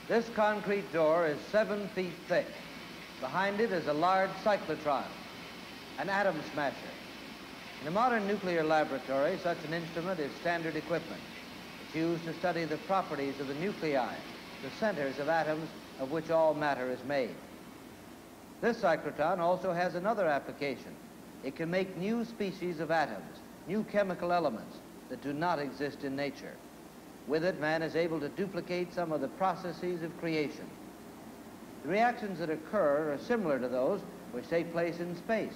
This concrete door is 7 feet thick. Behind it is a large cyclotron, an atom smasher. In a modern nuclear laboratory, such an instrument is standard equipment. It's used to study the properties of the nuclei, the centers of atoms of which all matter is made. This cyclotron also has another application. It can make new species of atoms, new chemical elements that do not exist in nature. With it, man is able to duplicate some of the processes of creation. The reactions that occur are similar to those which take place in space,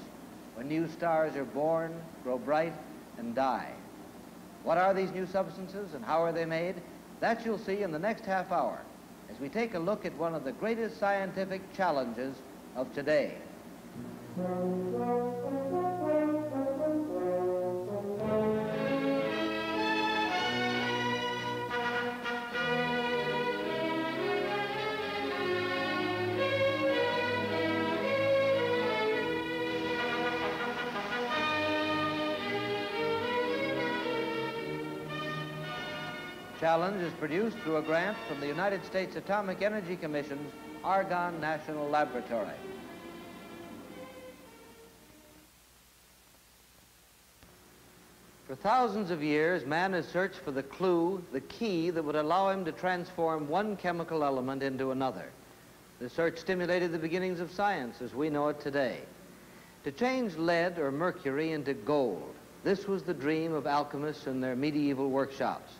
when new stars are born, grow bright, and die. What are these new substances and how are they made? That you'll see in the next half hour as we take a look at one of the greatest scientific challenges of today. Challenge is produced through a grant from the United States Atomic Energy Commission's Argonne National Laboratory. For thousands of years, man has searched for the clue, the key that would allow him to transform one chemical element into another. The search stimulated the beginnings of science as we know it today. To change lead or mercury into gold, this was the dream of alchemists in their medieval workshops.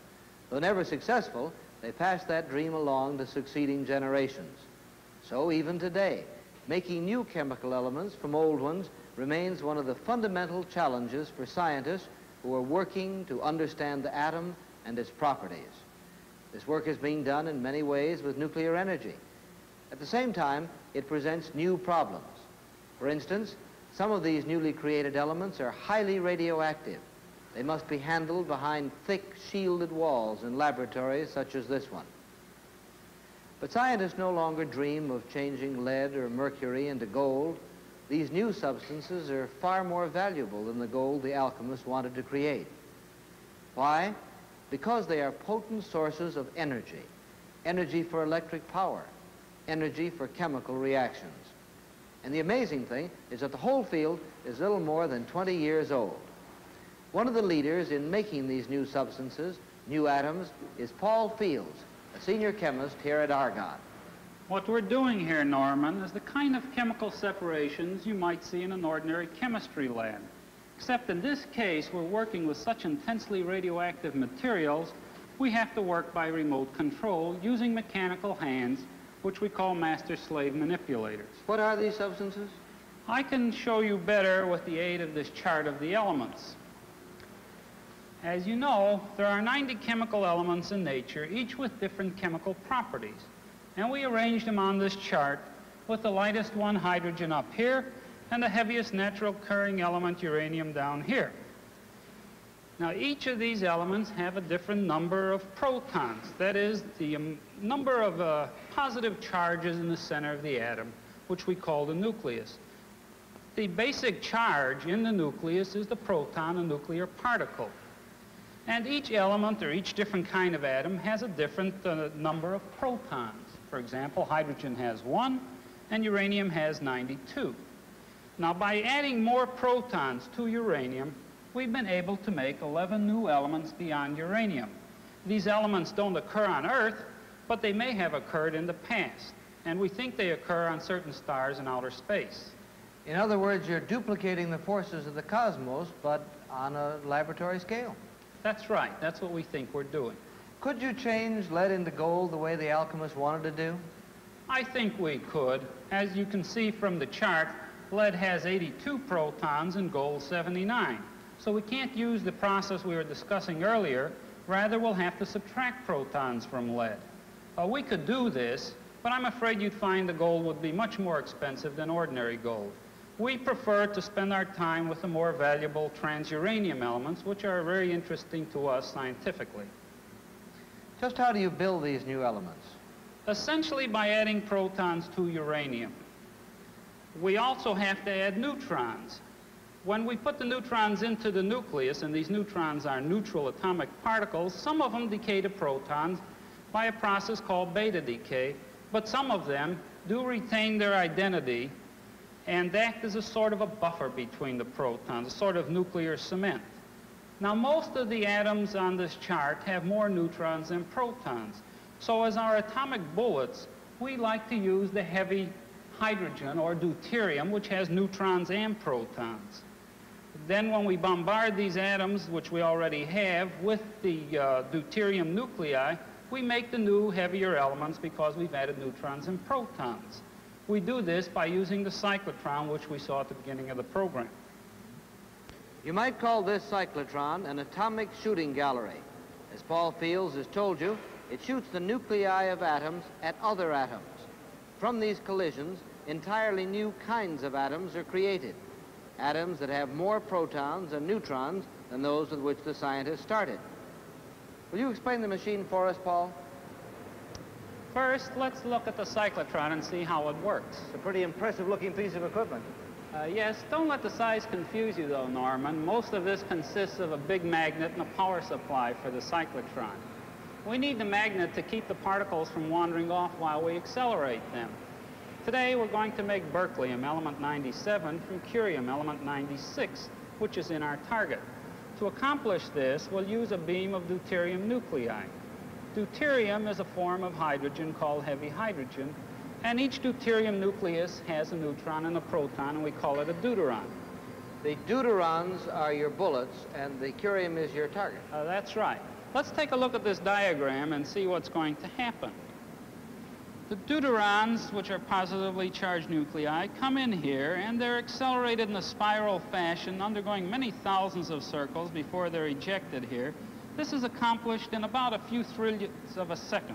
Though never successful, they passed that dream along to succeeding generations. So even today, making new chemical elements from old ones remains one of the fundamental challenges for scientists who are working to understand the atom and its properties. This work is being done in many ways with nuclear energy. At the same time, it presents new problems. For instance, some of these newly created elements are highly radioactive. They must be handled behind thick, shielded walls in laboratories such as this one. But scientists no longer dream of changing lead or mercury into gold. These new substances are far more valuable than the gold the alchemists wanted to create. Why? Because they are potent sources of energy. Energy for electric power, energy for chemical reactions. And the amazing thing is that the whole field is little more than 20 years old. One of the leaders in making these new substances, new atoms, is Paul Fields, a senior chemist here at Argonne. What we're doing here, Norman, is the kind of chemical separations you might see in an ordinary chemistry lab. Except in this case, we're working with such intensely radioactive materials, we have to work by remote control using mechanical hands, which we call master-slave manipulators. What are these substances? I can show you better with the aid of this chart of the elements. As you know, there are 90 chemical elements in nature, each with different chemical properties. And we arranged them on this chart with the lightest one, hydrogen, up here, and the heaviest natural occurring element, uranium, down here. Now, each of these elements have a different number of protons. That is, the number of positive charges in the center of the atom, which we call the nucleus. The basic charge in the nucleus is the proton, a nuclear particle. And each element, or each different kind of atom, has a different number of protons. For example, hydrogen has 1, and uranium has 92. Now, by adding more protons to uranium, we've been able to make 11 new elements beyond uranium. These elements don't occur on Earth, but they may have occurred in the past. And we think they occur on certain stars in outer space. In other words, you're duplicating the forces of the cosmos, but on a laboratory scale. That's right. That's what we think we're doing. Could you change lead into gold the way the alchemists wanted to do? I think we could. As you can see from the chart, lead has 82 protons and gold 79. So we can't use the process we were discussing earlier. Rather, we'll have to subtract protons from lead. We could do this, but I'm afraid you'd find the gold would be much more expensive than ordinary gold. We prefer to spend our time with the more valuable transuranium elements, which are very interesting to us scientifically. Just how do you build these new elements? Essentially by adding protons to uranium. We also have to add neutrons. When we put the neutrons into the nucleus, and these neutrons are neutral atomic particles, some of them decay to protons, by a process called beta decay, but some of them do retain their identity and act as a sort of a buffer between the protons, a sort of nuclear cement. Now, most of the atoms on this chart have more neutrons than protons. So as our atomic bullets, we like to use the heavy hydrogen, or deuterium, which has neutrons and protons. Then when we bombard these atoms, which we already have, with the deuterium nuclei, we make the new heavier elements because we've added neutrons and protons. We do this by using the cyclotron, which we saw at the beginning of the program. You might call this cyclotron an atomic shooting gallery. As Paul Fields has told you, it shoots the nuclei of atoms at other atoms. From these collisions, entirely new kinds of atoms are created. Atoms that have more protons and neutrons than those with which the scientists started. Will you explain the machine for us, Paul? First, let's look at the cyclotron and see how it works. It's a pretty impressive looking piece of equipment. Yes, don't let the size confuse you though, Norman. Most of this consists of a big magnet and a power supply for the cyclotron. We need the magnet to keep the particles from wandering off while we accelerate them. Today we're going to make berkelium, element 97, from curium, element 96, which is in our target. To accomplish this, we'll use a beam of deuterium nuclei. Deuterium is a form of hydrogen called heavy hydrogen, and each deuterium nucleus has a neutron and a proton, and we call it a deuteron. The deuterons are your bullets, and the curium is your target. That's right. Let's take a look at this diagram and see what's going to happen. The deuterons, which are positively charged nuclei, come in here, and they're accelerated in a spiral fashion, undergoing many thousands of circles before they're ejected here. This is accomplished in about a few trillionths of a second.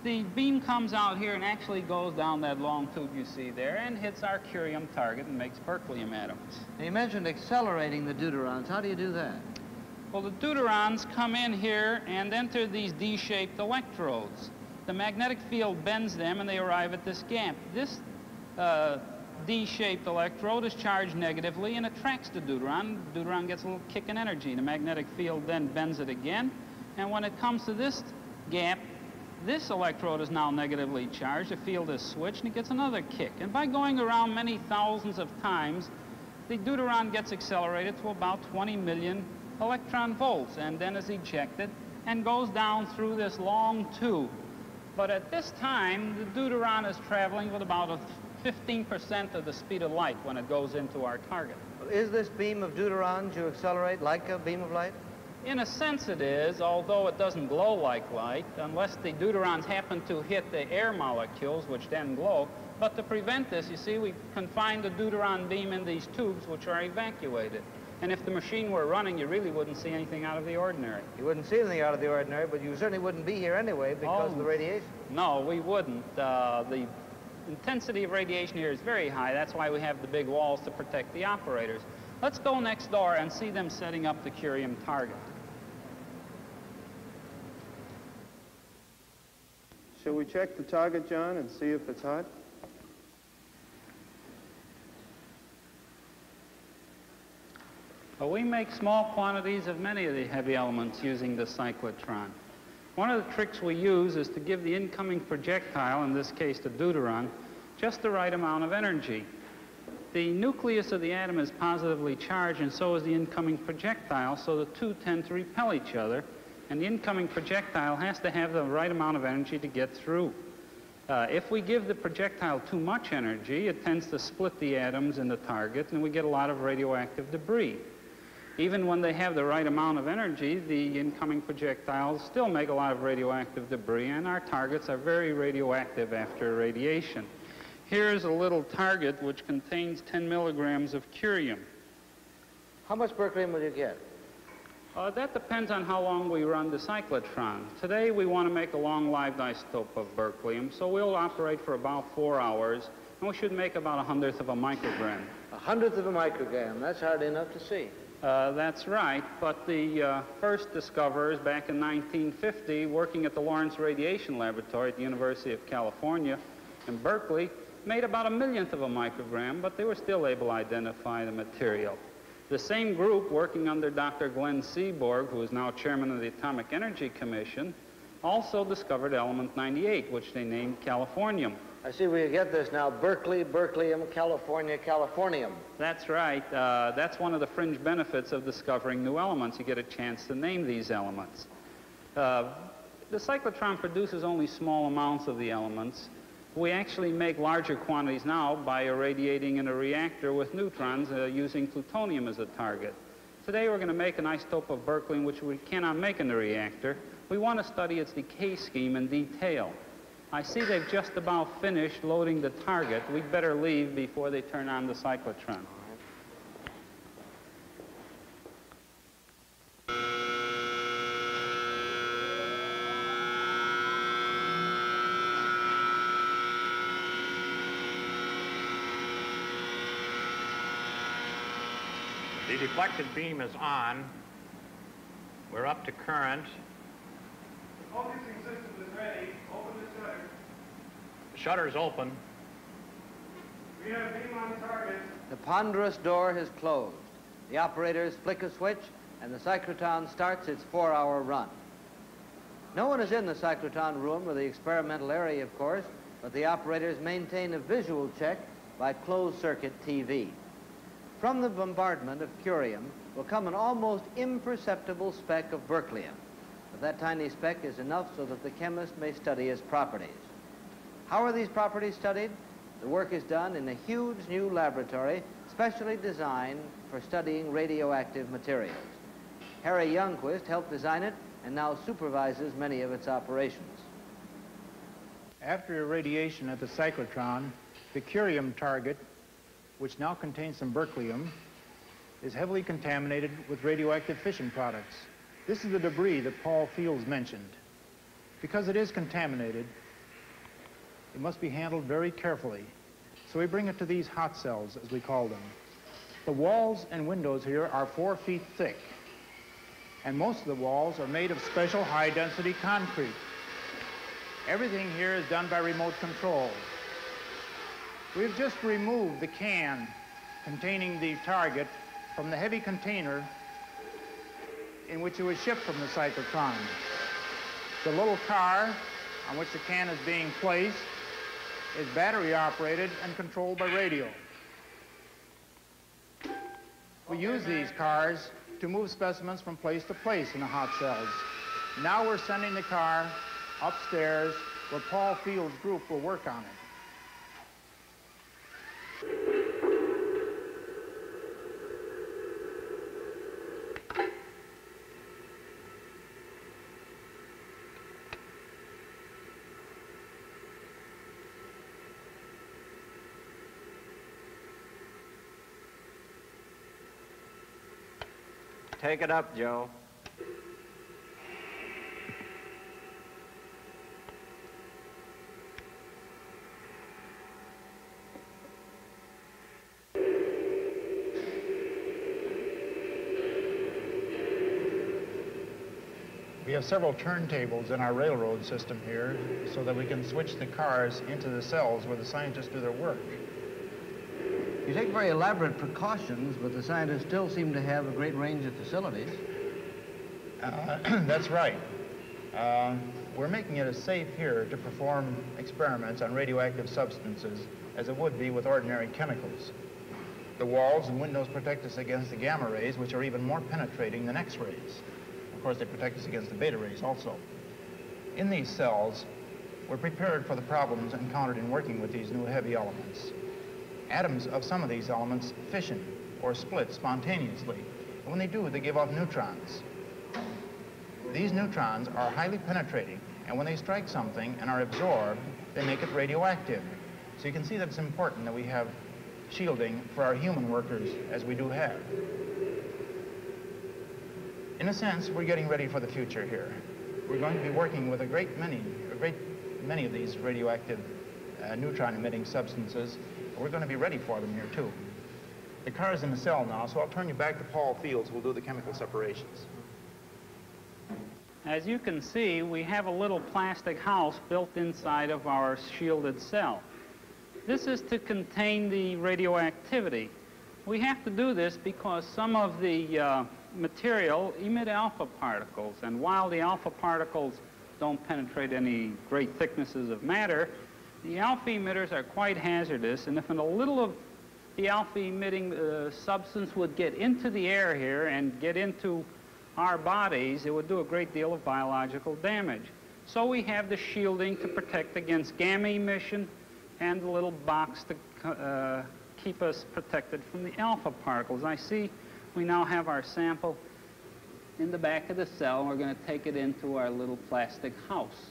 The beam comes out here and actually goes down that long tube you see there and hits our curium target and makes berkelium atoms. Now, you mentioned accelerating the deuterons. How do you do that? Well, the deuterons come in here and enter these D-shaped electrodes. The magnetic field bends them and they arrive at this gap. This D-shaped electrode is charged negatively and attracts the deuteron. The deuteron gets a little kick in energy. The magnetic field then bends it again, and when it comes to this gap, this electrode is now negatively charged. The field is switched and it gets another kick. And by going around many thousands of times, the deuteron gets accelerated to about 20 million electron volts and then is ejected and goes down through this long tube. But at this time, the deuteron is traveling with about 15% of the speed of light when it goes into our target. Is this beam of deuterons you accelerate like a beam of light? In a sense it is, although it doesn't glow like light, unless the deuterons happen to hit the air molecules, which then glow. But to prevent this, you see, we confine the deuteron beam in these tubes, which are evacuated. And if the machine were running, you really wouldn't see anything out of the ordinary. You wouldn't see anything out of the ordinary, but you certainly wouldn't be here anyway because of the radiation. No, we wouldn't. The intensity of radiation here is very high. That's why we have the big walls to protect the operators. Let's go next door and see them setting up the curium target. Shall we check the target, John, and see if it's hot? Well, we make small quantities of many of the heavy elements using the cyclotron. One of the tricks we use is to give the incoming projectile, in this case the deuteron, just the right amount of energy. The nucleus of the atom is positively charged, and so is the incoming projectile, so the two tend to repel each other, and the incoming projectile has to have the right amount of energy to get through. If we give the projectile too much energy, it tends to split the atoms in the target, and we get a lot of radioactive debris. Even when they have the right amount of energy, the incoming projectiles still make a lot of radioactive debris, and our targets are very radioactive after radiation. Here's a little target which contains 10 milligrams of curium. How much berkelium will you get? That depends on how long we run the cyclotron. Today we want to make a long-lived isotope of berkelium, so we'll operate for about 4 hours, and we should make about 1/100th of a microgram. 1/100th of a microgram. That's hardly enough to see. That's right, but the first discoverers back in 1950, working at the Lawrence Radiation Laboratory at the University of California in Berkeley, made about 1/1,000,000th of a microgram, but they were still able to identify the material. The same group, working under Dr. Glenn Seaborg, who is now chairman of the Atomic Energy Commission, also discovered element 98, which they named californium. I see where you get this now. Berkeley, berkelium, California, californium. That's right. That's one of the fringe benefits of discovering new elements. You get a chance to name these elements. The cyclotron produces only small amounts of the elements. We actually make larger quantities now by irradiating in a reactor with neutrons using plutonium as a target. Today we're going to make an isotope of berkelium which we cannot make in the reactor. We want to study its decay scheme in detail. I see they've just about finished loading the target. We'd better leave before they turn on the cyclotron. The deflected beam is on. We're up to current. The focusing system is ready. Open the shutter. The shutter's open. We have beam on target. The ponderous door has closed. The operators flick a switch, and the cyclotron starts its 4-hour run. No one is in the cyclotron room or the experimental area, of course, but the operators maintain a visual check by closed-circuit TV. From the bombardment of curium will come an almost imperceptible speck of berkelium. But that tiny speck is enough so that the chemist may study its properties. How are these properties studied? The work is done in a huge new laboratory specially designed for studying radioactive materials. Harry Youngquist helped design it and now supervises many of its operations. After irradiation at the cyclotron, the curium target, which now contains some berkelium, is heavily contaminated with radioactive fission products. This is the debris that Paul Fields mentioned. Because it is contaminated, it must be handled very carefully. So we bring it to these hot cells, as we call them. The walls and windows here are 4 feet thick, and most of the walls are made of special high-density concrete. Everything here is done by remote control. We've just removed the can containing the target from the heavy container in which it was shipped from the cyclotron. The little car on which the can is being placed is battery operated and controlled by radio. We use these cars to move specimens from place to place in the hot cells. Now we're sending the car upstairs where Paul Fields' group will work on it. Take it up, Joe. We have several turntables in our railroad system here so that we can switch the cars into the cells where the scientists do their work. You take very elaborate precautions, but the scientists still seem to have a great range of facilities. That's right. We're making it as safe here to perform experiments on radioactive substances as it would be with ordinary chemicals. The walls and windows protect us against the gamma rays, which are even more penetrating than X-rays. Of course, they protect us against the beta rays also. In these cells, we're prepared for the problems encountered in working with these new heavy elements. Atoms of some of these elements fission or split spontaneously. And when they do, they give off neutrons. These neutrons are highly penetrating, and when they strike something and are absorbed, they make it radioactive. So you can see that it's important that we have shielding for our human workers, as we do have. In a sense, we're getting ready for the future here. We're going to be working with a great many of these radioactive neutron-emitting substances. We're going to be ready for them here, too. The car's in the cell now, so I'll turn you back to Paul Fields, who will do the chemical separations. As you can see, we have a little plastic house built inside of our shielded cell. This is to contain the radioactivity. We have to do this because some of the material emit alpha particles, and while the alpha particles don't penetrate any great thicknesses of matter, the alpha emitters are quite hazardous, and if a little of the alpha emitting substance would get into the air here and get into our bodies, it would do a great deal of biological damage. So we have the shielding to protect against gamma emission and the little box to keep us protected from the alpha particles. I see we now have our sample in the back of the cell. We're going to take it into our little plastic house.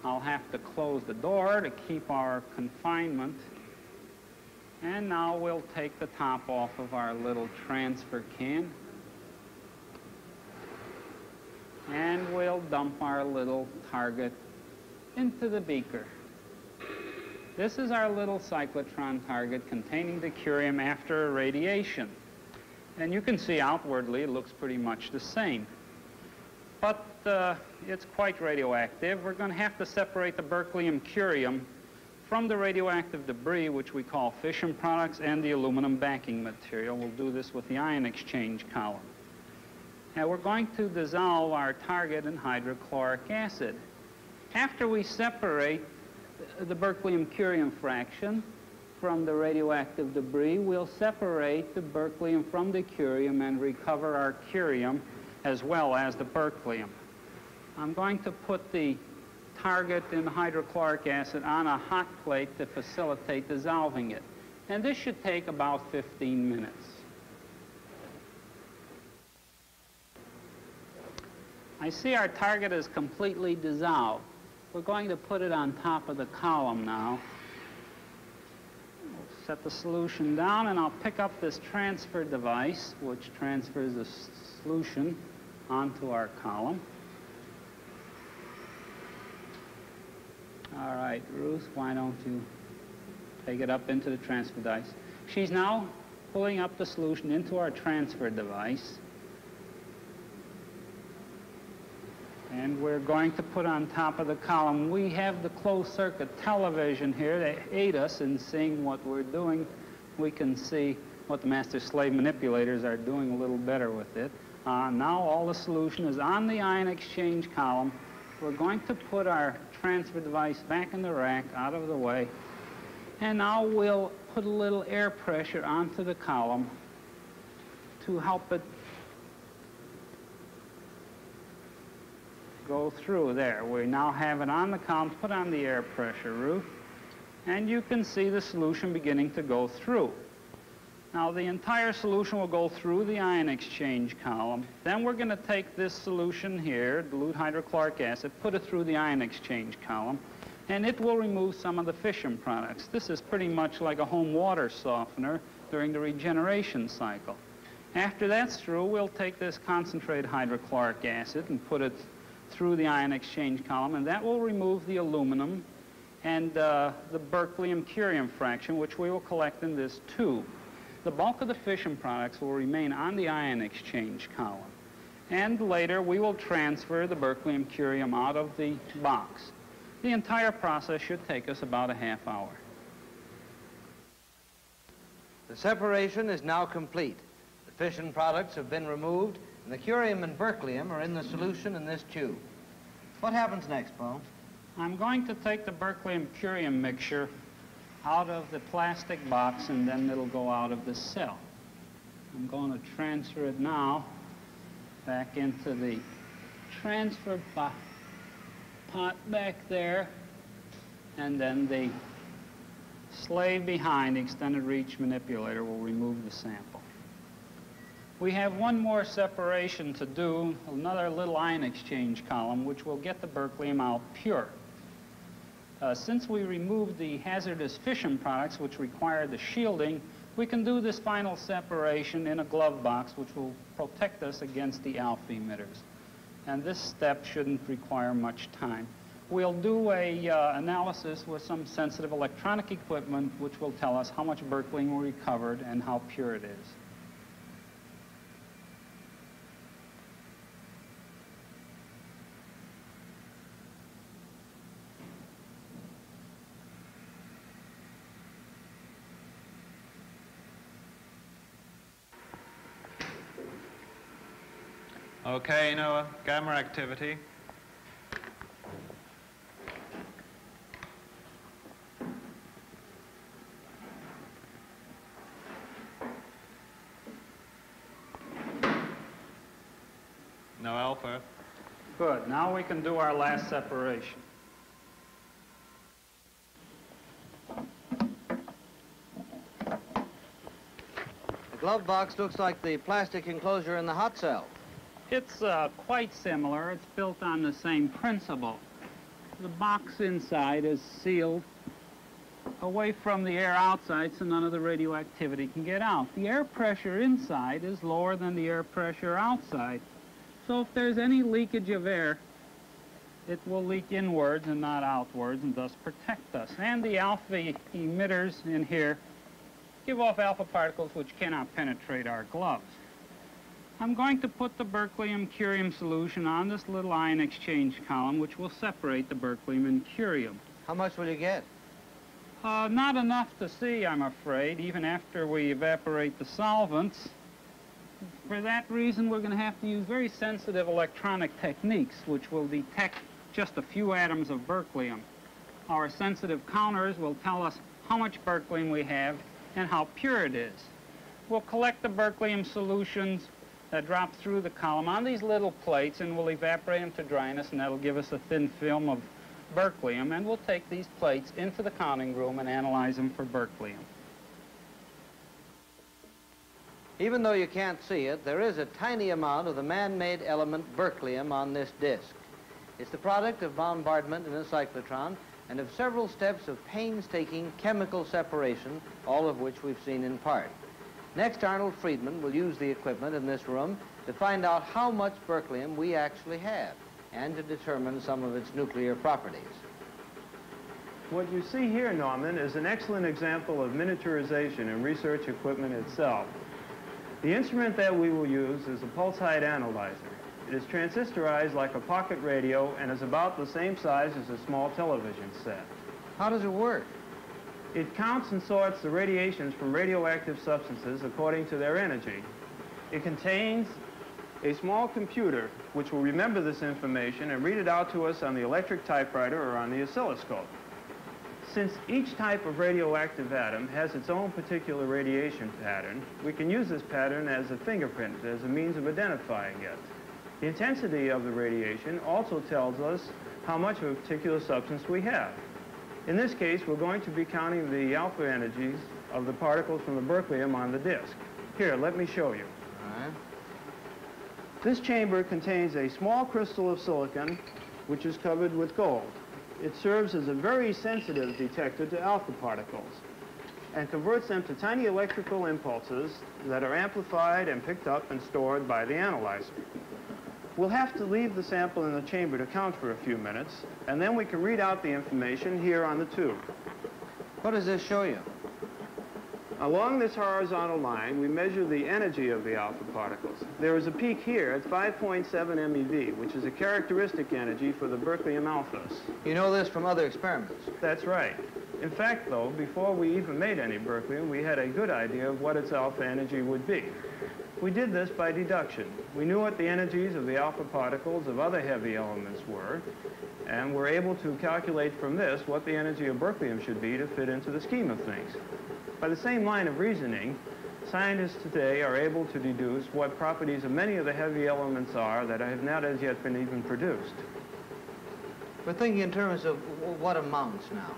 I'll have to close the door to keep our confinement. And now we'll take the top off of our little transfer can. And we'll dump our little target into the beaker. This is our little cyclotron target containing the curium after irradiation. And you can see outwardly it looks pretty much the same. But it's quite radioactive. We're going to have to separate the berkelium curium from the radioactive debris, which we call fission products, and the aluminum backing material. We'll do this with the ion exchange column. Now we're going to dissolve our target in hydrochloric acid. After we separate the berkelium curium fraction from the radioactive debris, we'll separate the berkelium from the curium and recover our curium as well as the berkelium. I'm going to put the target in hydrochloric acid on a hot plate to facilitate dissolving it. And this should take about 15 minutes. I see our target is completely dissolved. We're going to put it on top of the column now. We'll set the solution down, and I'll pick up this transfer device, which transfers the solution onto our column. All right, Ruth, why don't you take it up into the transfer device? She's now pulling up the solution into our transfer device. And we're going to put on top of the column. We have the closed-circuit television here that aid us in seeing what we're doing. We can see what the master-slave manipulators are doing a little better with it. Now all the solution is on the ion exchange column. We're going to put our transfer device back in the rack, out of the way. And now we'll put a little air pressure onto the column to help it go through. There, we now have it on the column. Put on the air pressure, Ruth, and you can see the solution beginning to go through. Now the entire solution will go through the ion exchange column. Then we're going to take this solution here, dilute hydrochloric acid, put it through the ion exchange column, and it will remove some of the fission products. This is pretty much like a home water softener during the regeneration cycle. After that's through, we'll take this concentrated hydrochloric acid and put it through the ion exchange column, and that will remove the aluminum and the berkelium curium fraction, which we will collect in this tube. The bulk of the fission products will remain on the ion exchange column. And later, we will transfer the berkelium curium out of the box. The entire process should take us about a half hour. The separation is now complete. The fission products have been removed, and the curium and berkelium are in the solution in this tube. What happens next, Paul? I'm going to take the berkelium curium mixture out of the plastic box, and then it'll go out of the cell. I'm going to transfer it now back into the transfer pot back there, and then the slave behind, the extended reach manipulator, will remove the sample. We have one more separation to do, another little ion exchange column, which will get the berkelium out pure. Since we removed the hazardous fission products, which require the shielding, we can do this final separation in a glove box, which will protect us against the alpha emitters. And this step shouldn't require much time. We'll do a analysis with some sensitive electronic equipment, which will tell us how much berkelium we recovered and how pure it is. Okay, Noah, gamma activity. No alpha. Good. Now we can do our last separation. The glove box looks like the plastic enclosure in the hot cell. It's quite similar. It's built on the same principle. The box inside is sealed away from the air outside so none of the radioactivity can get out. The air pressure inside is lower than the air pressure outside. So if there's any leakage of air, it will leak inwards and not outwards and thus protect us. And the alpha emitters in here give off alpha particles which cannot penetrate our gloves. I'm going to put the berkelium curium solution on this little ion exchange column, which will separate the berkelium and curium. How much will you get? Not enough to see, I'm afraid, even after we evaporate the solvents. For that reason, we're going to have to use very sensitive electronic techniques, which will detect just a few atoms of berkelium. Our sensitive counters will tell us how much berkelium we have and how pure it is. We'll collect the berkelium solutions that drop through the column on these little plates, and we'll evaporate them to dryness, and that'll give us a thin film of berkelium, and we'll take these plates into the counting room and analyze them for berkelium. Even though you can't see it, there is a tiny amount of the man-made element berkelium on this disk. It's the product of bombardment in a cyclotron and of several steps of painstaking chemical separation, all of which we've seen in part. Next, Arnold Friedman will use the equipment in this room to find out how much berkelium we actually have and to determine some of its nuclear properties. What you see here, Norman, is an excellent example of miniaturization in research equipment itself. The instrument that we will use is a pulside analyzer. It is transistorized like a pocket radio and is about the same size as a small television set. How does it work? It counts and sorts the radiations from radioactive substances according to their energy. It contains a small computer which will remember this information and read it out to us on the electric typewriter or on the oscilloscope. Since each type of radioactive atom has its own particular radiation pattern, we can use this pattern as a fingerprint, as a means of identifying it. The intensity of the radiation also tells us how much of a particular substance we have. In this case, we're going to be counting the alpha energies of the particles from the berkelium on the disk. Here, let me show you. All right. This chamber contains a small crystal of silicon, which is covered with gold. It serves as a very sensitive detector to alpha particles and converts them to tiny electrical impulses that are amplified and picked up and stored by the analyzer. We'll have to leave the sample in the chamber to count for a few minutes, and then we can read out the information here on the tube. What does this show you? Along this horizontal line, we measure the energy of the alpha particles. There is a peak here at 5.7 MeV, which is a characteristic energy for the berkelium alphas. You know this from other experiments. That's right. In fact, though, before we even made any berkelium, we had a good idea of what its alpha energy would be. We did this by deduction. We knew what the energies of the alpha particles of other heavy elements were, and were able to calculate from this what the energy of berkelium should be to fit into the scheme of things. By the same line of reasoning, scientists today are able to deduce what properties of many of the heavy elements are that have not as yet been even produced. We're thinking in terms of what amounts now.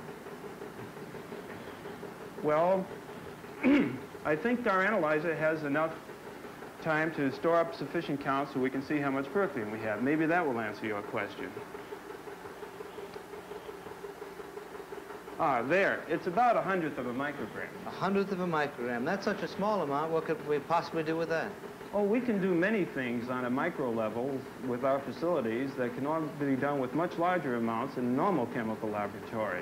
Well, I think our analyzer has enough time to store up sufficient counts so we can see how much berkelium we have. Maybe that will answer your question. Ah, there. It's about 1/100th of a microgram. 1/100th of a microgram. That's such a small amount. What could we possibly do with that? Oh, we can do many things on a micro level with our facilities that can all be done with much larger amounts in a normal chemical laboratory.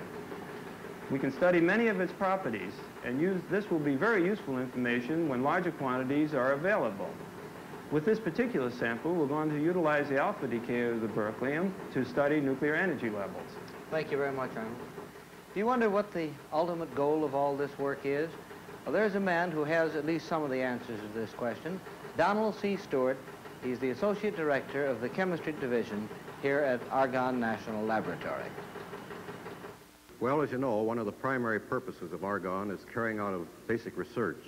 We can study many of its properties, and this will be very useful information when larger quantities are available. With this particular sample, we're going to utilize the alpha decay of the berkelium to study nuclear energy levels. Thank you very much, Arnold. Do you wonder what the ultimate goal of all this work is? Well, there's a man who has at least some of the answers to this question. Donald C. Stewart He's the Associate Director of the Chemistry Division here at Argonne National Laboratory. Well, as you know, one of the primary purposes of Argonne is carrying out of basic research.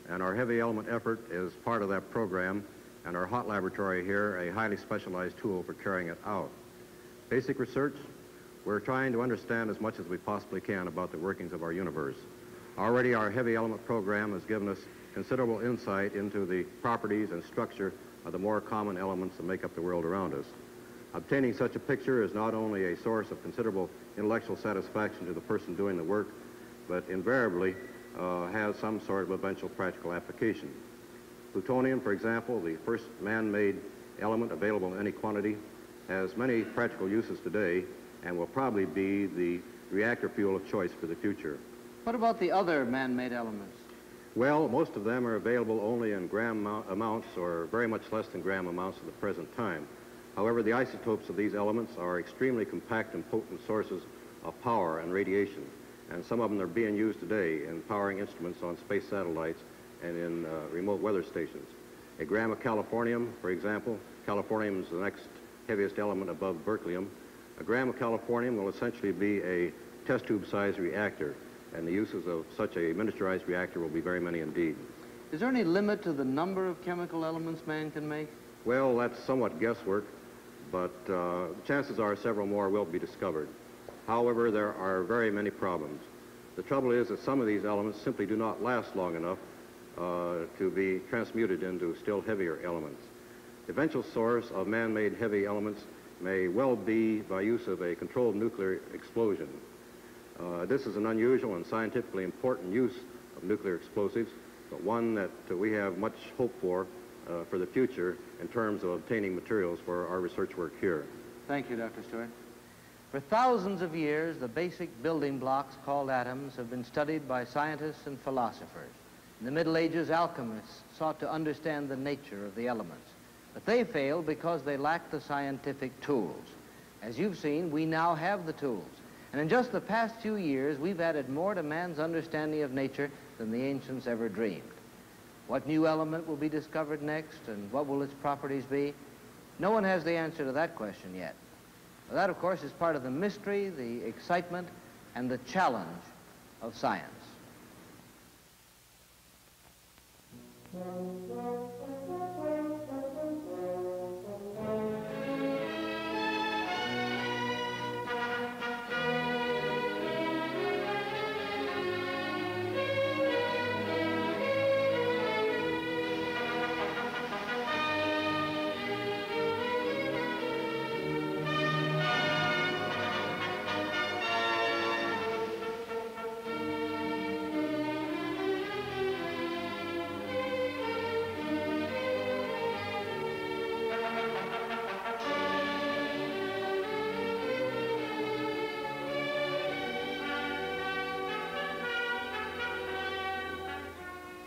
And our heavy element effort is part of that program, and our hot laboratory here, a highly specialized tool for carrying it out. Basic research, we're trying to understand as much as we possibly can about the workings of our universe. Already our heavy element program has given us considerable insight into the properties and structure of the more common elements that make up the world around us. Obtaining such a picture is not only a source of considerable intellectual satisfaction to the person doing the work, but invariably has some sort of eventual practical application. Plutonium, for example, the first man-made element available in any quantity, has many practical uses today and will probably be the reactor fuel of choice for the future. What about the other man-made elements? Well, most of them are available only in gram amounts or very much less than gram amounts at the present time. However, the isotopes of these elements are extremely compact and potent sources of power and radiation, and some of them are being used today in powering instruments on space satellites and in remote weather stations. A gram of californium, for example, californium is the next heaviest element above berkelium. A gram of californium will essentially be a test tube-sized reactor, and the uses of such a miniaturized reactor will be very many indeed. Is there any limit to the number of chemical elements man can make? Well, that's somewhat guesswork, but chances are several more will be discovered. However, there are very many problems. The trouble is that some of these elements simply do not last long enough to be transmuted into still heavier elements. The eventual source of man-made heavy elements may well be by use of a controlled nuclear explosion. This is an unusual and scientifically important use of nuclear explosives, but one that we have much hope for the future in terms of obtaining materials for our research work here. Thank you, Dr. Stewart. For thousands of years, the basic building blocks called atoms have been studied by scientists and philosophers. In the Middle Ages, alchemists sought to understand the nature of the elements, but they failed because they lacked the scientific tools. As you've seen, we now have the tools. And in just the past few years, we've added more to man's understanding of nature than the ancients ever dreamed. What new element will be discovered next, and what will its properties be? No one has the answer to that question yet. Well, that, of course, is part of the mystery, the excitement, and the challenge of science.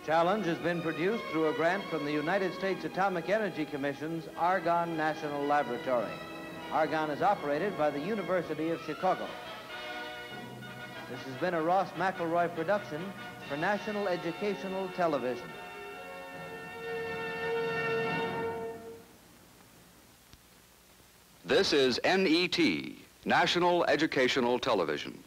Challenge has been produced through a grant from the United States Atomic Energy Commission's Argonne National Laboratory. Argonne is operated by the University of Chicago. This has been a Ross McElroy production for National Educational Television. This is NET, National Educational Television.